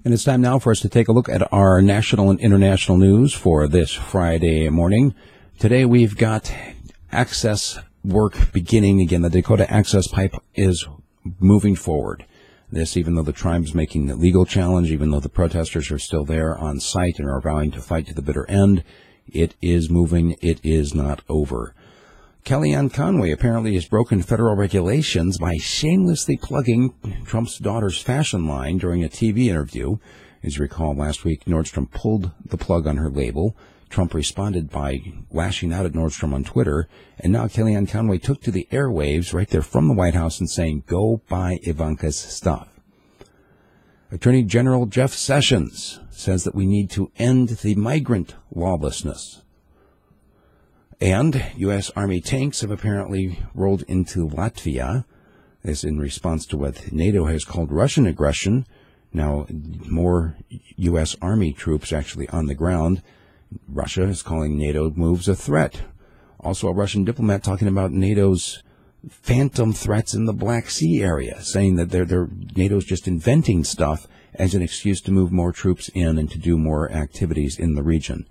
And it's time now for us to take a look at our national and international news for this Friday morning. Today we've got access work beginning again. The Dakota Access pipe is moving forward. This, even though the tribe is making the legal challenge, even though the protesters are still there on site and are vowing to fight to the bitter end, it is moving. It is not over. Kellyanne Conway apparently has broken federal regulations by shamelessly plugging Trump's daughter's fashion line during a TV interview. As you recall, last week, Nordstrom pulled the plug on her label. Trump responded by lashing out at Nordstrom on Twitter. And now Kellyanne Conway took to the airwaves right there from the White House and saying, go buy Ivanka's stuff. Attorney General Jeff Sessions says that we need to end the migrant lawlessness. And U.S. Army tanks have apparently rolled into Latvia. This in response to what NATO has called Russian aggression. Now, more U.S. Army troops actually on the ground. Russia is calling NATO moves a threat. Also, a Russian diplomat talking about NATO's phantom threats in the Black Sea area, saying that NATO's just inventing stuff as an excuse to move more troops in and to do more activities in the region.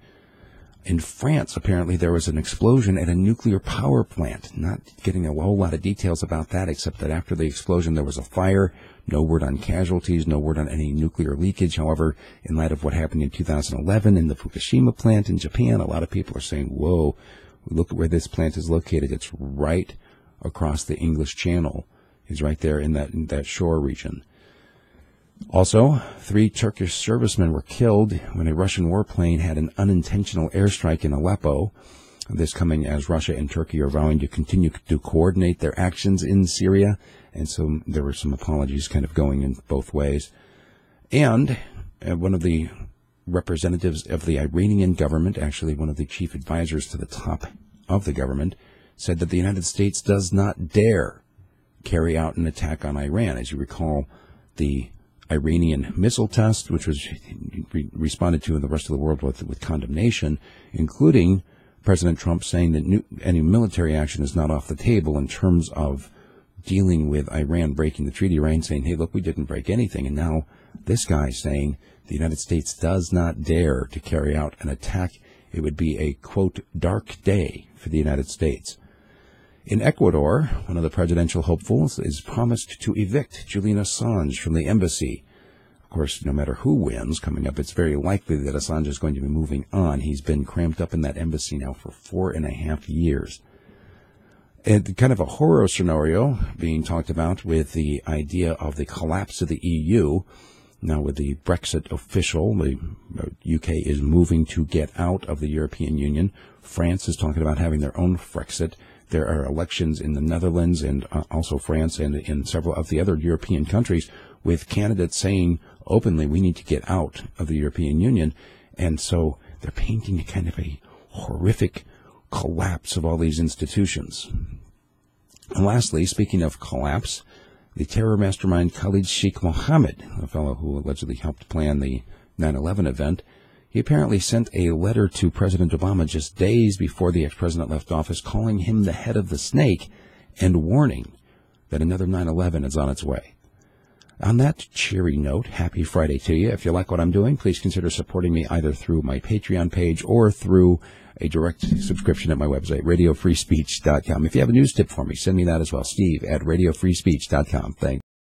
In France, apparently, there was an explosion at a nuclear power plant. Not getting a whole lot of details about that, except that after the explosion, there was a fire. No word on casualties, no word on any nuclear leakage. However, in light of what happened in 2011 in the Fukushima plant in Japan, a lot of people are saying, whoa, look at where this plant is located. It's right across the English Channel. It's right there in that shore region. Also, 3 Turkish servicemen were killed when a Russian warplane had an unintentional airstrike in Aleppo. This coming as Russia and Turkey are vowing to continue to coordinate their actions in Syria. And so there were some apologies kind of going in both ways. And one of the representatives of the Iranian government, actually one of the chief advisors to the top of the government, said that the United States does not dare carry out an attack on Iran. As you recall, the Iranian missile test, which was responded to in the rest of the world with condemnation, including President Trump saying that any military action is not off the table in terms of dealing with Iran breaking the treaty. Iran saying, hey, look, we didn't break anything. And now this guy saying the United States does not dare to carry out an attack. It would be a, quote, dark day for the United States. In Ecuador, one of the presidential hopefuls is promised to evict Julian Assange from the embassy. Of course, no matter who wins coming up, it's very likely that Assange is going to be moving on. He's been cramped up in that embassy now for 4.5 years. And kind of a horror scenario being talked about with the idea of the collapse of the EU. Now with the Brexit official, the UK is moving to get out of the European Union. France is talking about having their own Frexit. There are elections in the Netherlands and also France and in several of the other European countries with candidates saying openly we need to get out of the European Union. And so they're painting kind of a horrific collapse of all these institutions. And lastly, speaking of collapse, the terror mastermind Khalid Sheikh Mohammed, a fellow who allegedly helped plan the 9/11 event, he apparently sent a letter to President Obama just days before the ex-president left office, calling him the head of the snake and warning that another 9/11 is on its way. On that cheery note, happy Friday to you. If you like what I'm doing, please consider supporting me either through my Patreon page or through a direct subscription at my website, radiofreespeech.com. If you have a news tip for me, send me that as well, Steve@radiofreespeech.com. Thanks.